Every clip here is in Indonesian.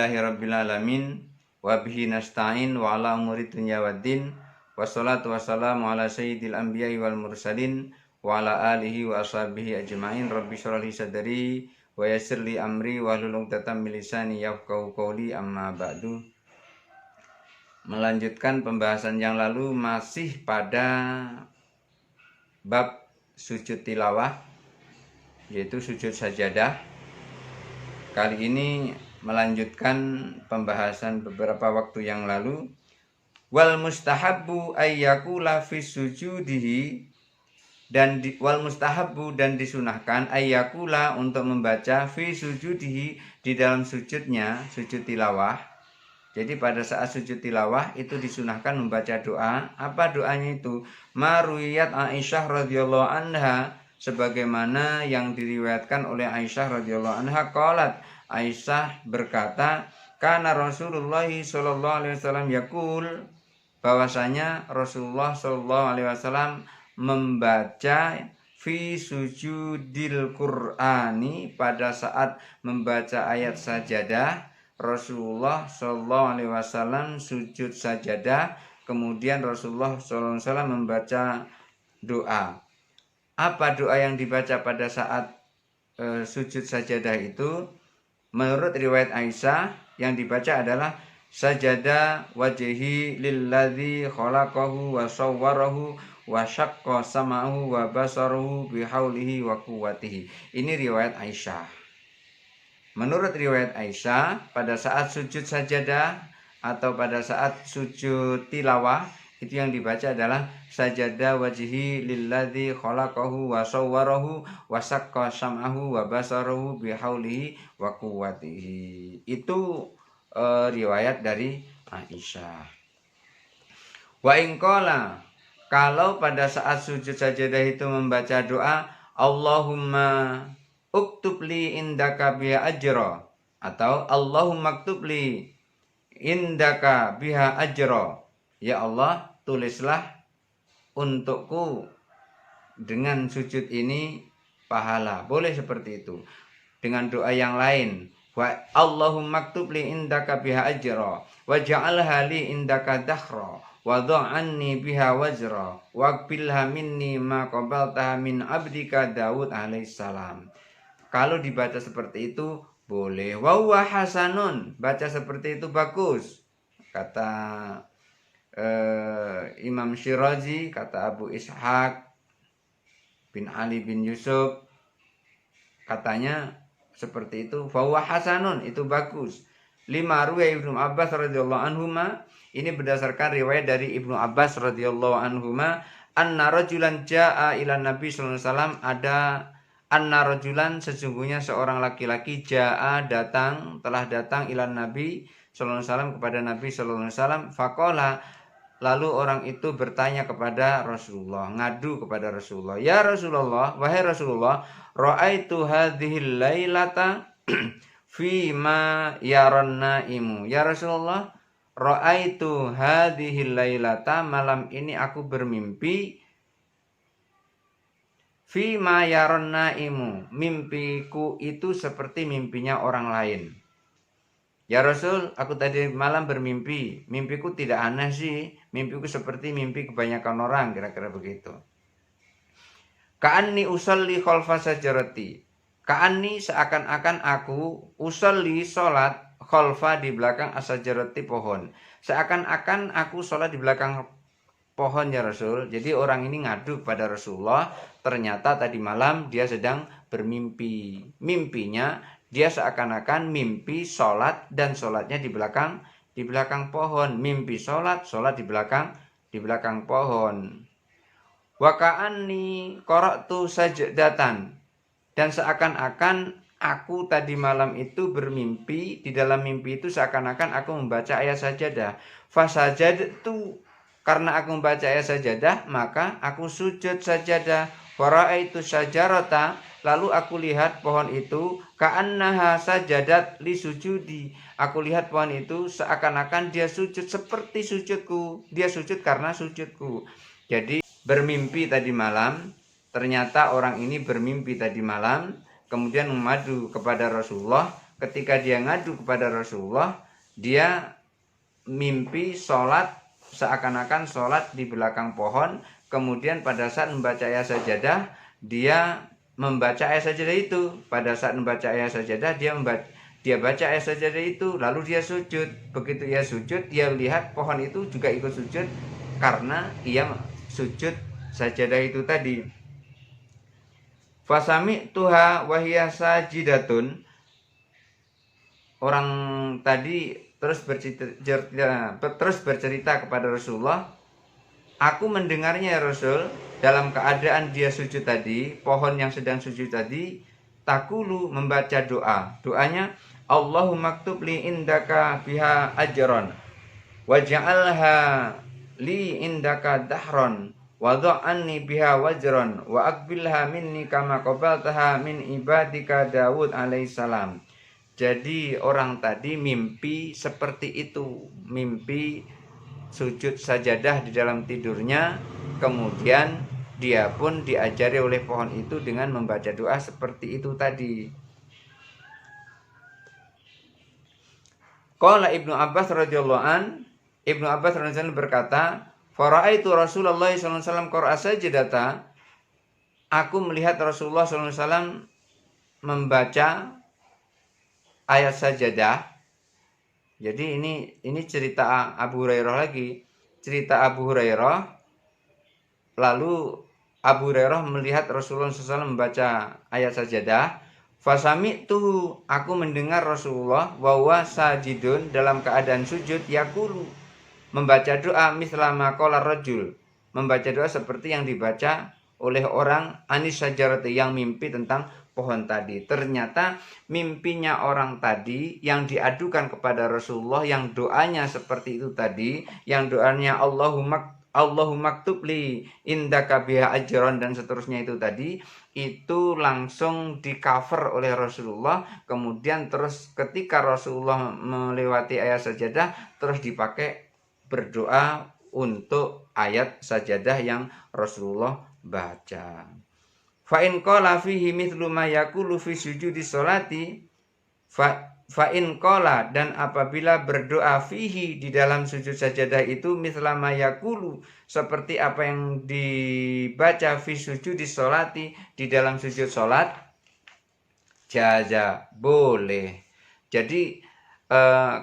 Alhamdulillahirabbil alamin wa bihi nasta'in wa ala umuri dunya waddin. Wassalatu wassalamu ala sayyidil anbiya'i wal mursalin wa ala alihi wa ashabihi ajma'in. Rabbi shrah li sadri wa yassir li amri wa hlul 'uqdatam min lisani yafqahu qawli, amma ba'du. Melanjutkan pembahasan yang lalu masih pada bab sujud tilawah, yaitu sujud sajadah. Kali ini melanjutkan pembahasan beberapa waktu yang lalu. Wal mustahabbu ayyakula fi sujudihi, wal mustahabbu dan disunahkan ayyakula untuk membaca fi sujudihi di dalam sujudnya, sujud tilawah. Jadi pada saat sujud tilawah itu disunahkan membaca doa. Apa doanya itu? Marwiyat Aisyah radhiyallahu anha, sebagaimana yang diriwayatkan oleh Aisyah radhiyallahu anha, qalat, Aisyah berkata, kana Rasulullah sallallahu alaihi wasallam yaqul, bahwasanya Rasulullah sallallahu alaihi wasallam membaca fi sujudil Qur'ani, pada saat membaca ayat sajadah. Rasulullah sallallahu alaihi wasallam sujud sajadah, kemudian Rasulullah sallallahu alaihi wasallam membaca doa. Apa doa yang dibaca pada saat sujud sajadah itu? Menurut riwayat Aisyah, yang dibaca adalah sajada wajhi lilladzi khalaqahu wa sawwarahu wa syaqqa sam'ahu wa basarahu bihaulihi wa quwwatihi. Ini riwayat Aisyah. Menurut riwayat Aisyah, pada saat sujud sajadah atau pada saat sujud tilawah, itu yang dibaca adalah sajada wajhi lilladzi khalaqahu wa sawwarahu wa syaqqa sam'ahu wa basarahu bihaulihi wa quwwatihi. Itu riwayat dari Aisyah. Wa in qala, kalau pada saat sujud sajadah itu membaca doa Allahumma uktub li indaka biha ajra, atau Allahumma uktub li indaka biha ajra, ya Allah, tulislah untukku dengan sujud ini pahala. Boleh seperti itu. Dengan doa yang lain, wa Allahumma aktub li indaka biha ajra waj'alha li indaka dakhra wa dha'anni biha wazra waqbilha minni ma qabaltaha min abdika Daud alaihissalam. Kalau dibaca seperti itu boleh. Wa huwa hasanun, baca seperti itu bagus, kata Imam Syirazi, kata Abu Ishaq bin Ali bin Yusuf, katanya seperti itu. Fahuwa hasanun, itu bagus. Lima ruwaya Ibnu Abbas radhiyallahu anhuma, ini berdasarkan riwayat dari Ibnu Abbas radhiyallahu anhuma, anna rajulan jaa ila Nabi sallallahu alaihi wasallam, ada anna rajulan, sesungguhnya seorang laki-laki, jaa datang, telah datang ila Nabi sallallahu alaihi wasallam, kepada Nabi sallallahu alaihi wasallam, faqala, lalu orang itu bertanya kepada Rasulullah, ngadu kepada Rasulullah, ya Rasulullah, wahai Rasulullah, ra'aitu hadhil lailata fi ma yaran naimu. Ya Rasulullah, ra'aitu hadhil lailata, malam ini aku bermimpi, fi ma yaran naimu, mimpiku itu seperti mimpinya orang lain. Ya Rasul, aku tadi malam bermimpi, mimpiku tidak aneh sih, mimpiku seperti mimpi kebanyakan orang, kira-kira begitu. Ka'anni usalli khalfa sajarati, ka'anni seakan-akan aku, usalli sholat, khalfa di belakang asajarati pohon, seakan-akan aku sholat di belakang pohon ya Rasul. Jadi orang ini ngadu kepada Rasulullah, ternyata tadi malam dia sedang bermimpi. Mimpinya dia seakan-akan mimpi sholat, dan sholatnya di belakang pohon. Mimpi sholat di belakang pohon. Wa ka'anni qara'tu sajdatan, dan seakan-akan aku tadi malam itu bermimpi, di dalam mimpi itu seakan-akan aku membaca ayat sajadah. Fasajadtu, karena aku membaca ayat sajadah, maka aku sujud sajadah. Wara'aitu sajarata, lalu aku lihat pohon itu, ka'annaha sajadat li sujudi, aku lihat pohon itu seakan-akan dia sujud seperti sujudku, dia sujud karena sujudku. Jadi bermimpi tadi malam, ternyata orang ini bermimpi tadi malam, kemudian mengadu kepada Rasulullah, ketika dia ngadu kepada Rasulullah, dia mimpi sholat seakan-akan sholat di belakang pohon. Kemudian pada saat membaca ayat sajadah, dia membaca ayat sajadah itu. Pada saat membaca ayat sajadah, dia baca ayat sajadah itu, lalu dia sujud. Begitu ia sujud, dia lihat pohon itu juga ikut sujud karena ia sujud sajadah itu tadi. Fasami tuha wahiyah sajidatun. Orang tadi terus bercerita kepada Rasulullah, aku mendengarnya ya Rasul, dalam keadaan dia sujud tadi, pohon yang sedang sujud tadi, takulu membaca doa. Doanya, Allahumma maktub li indaka biha ajron, waj'alha li indaka dahron, wadha'anni biha wajron, wa akbilha minni kama qabaltaha min ibadika Daud alaihissalam. Jadi orang tadi mimpi seperti itu, mimpi sujud sajadah di dalam tidurnya, kemudian dia pun diajari oleh pohon itu dengan membaca doa seperti itu tadi. Qala Ibnu Abbas radhiyallahu an, Ibnu Abbas radhiyallahu an berkata, "Fara'aitu Rasulullah sallallahu alaihi wasallam qara'a sajdata." Aku melihat Rasulullah sallallahu alaihi wasallam membaca ayat sajadah. Jadi ini cerita Abu Hurairah lagi. Cerita Abu Hurairah. Lalu Abu Hurairah melihat Rasulullah SAW membaca ayat sajadah. Fasami tuh, aku mendengar Rasulullah bahwa sajidun dalam keadaan sujud yakulu, membaca doa mislama qala rajul, membaca doa seperti yang dibaca oleh orang anis sajarati, yang mimpi tentang pohon tadi. Ternyata mimpinya orang tadi yang diadukan kepada Rasulullah, yang doanya seperti itu tadi, yang doanya Allahumma maktub li indaka biha ajron dan seterusnya itu tadi, itu langsung di cover oleh Rasulullah. Kemudian terus ketika Rasulullah melewati ayat sajadah, terus dipakai berdoa untuk ayat sajadah yang Rasulullah baca. Fa in qala fihi mithlu ma yaqulu fi sujudi sholati, fa in qala, dan apabila berdoa fihi di dalam sujud sajadah itu, mithla ma yaqulu, seperti apa yang dibaca fi sujudi sholati di dalam sujud sholat, jaza, boleh. Jadi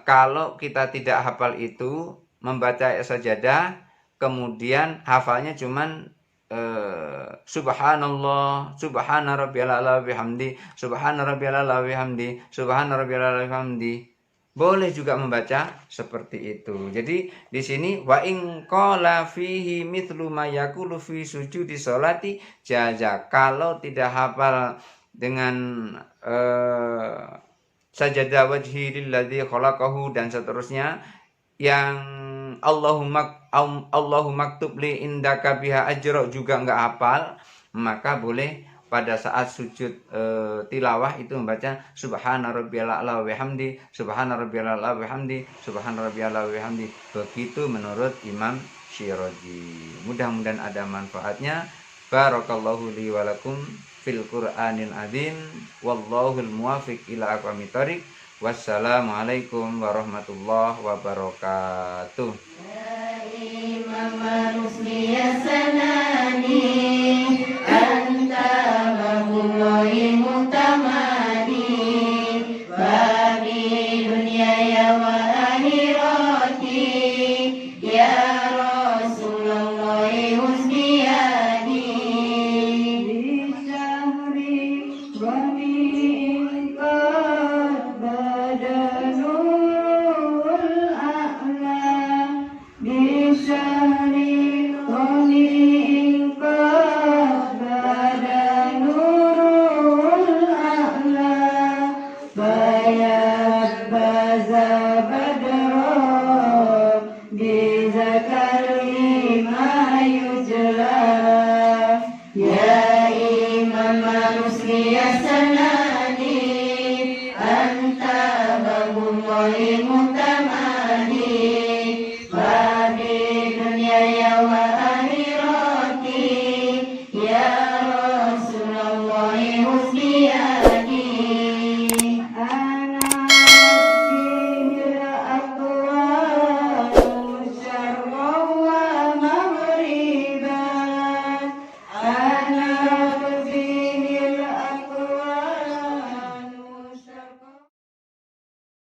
kalau kita tidak hafal itu, membaca sajadah kemudian hafalnya cuman subhanallah, subhana rabbiyal a'la bihamdi, subhana rabbiyal a'la bihamdi, subhana rabbiyal a'la bihamdi, boleh juga membaca seperti itu. Jadi di sini wa in qala fihi mithlu ma yaqulu fi sujudi sholati jaza, kalau tidak hafal dengan sajadah wajhi lilladzi khalaqahu dan seterusnya, yang Allahumma maktub li indaka biha ajra juga enggak hafal, maka boleh pada saat sujud tilawah itu membaca subhana rabbiyal a'la wa bihamdi, subhana rabbiyal a'la wa bihamdi, subhana rabbiyal a'la wa bihamdi. Begitu menurut Imam Syirazi. Mudah-mudahan ada manfaatnya. Barakallahu li wa lakum fil Qur'anil azim, wallahul muwaffiq ila aqwamit thoriq. Wassalamualaikum warahmatullahi wabarakatuh.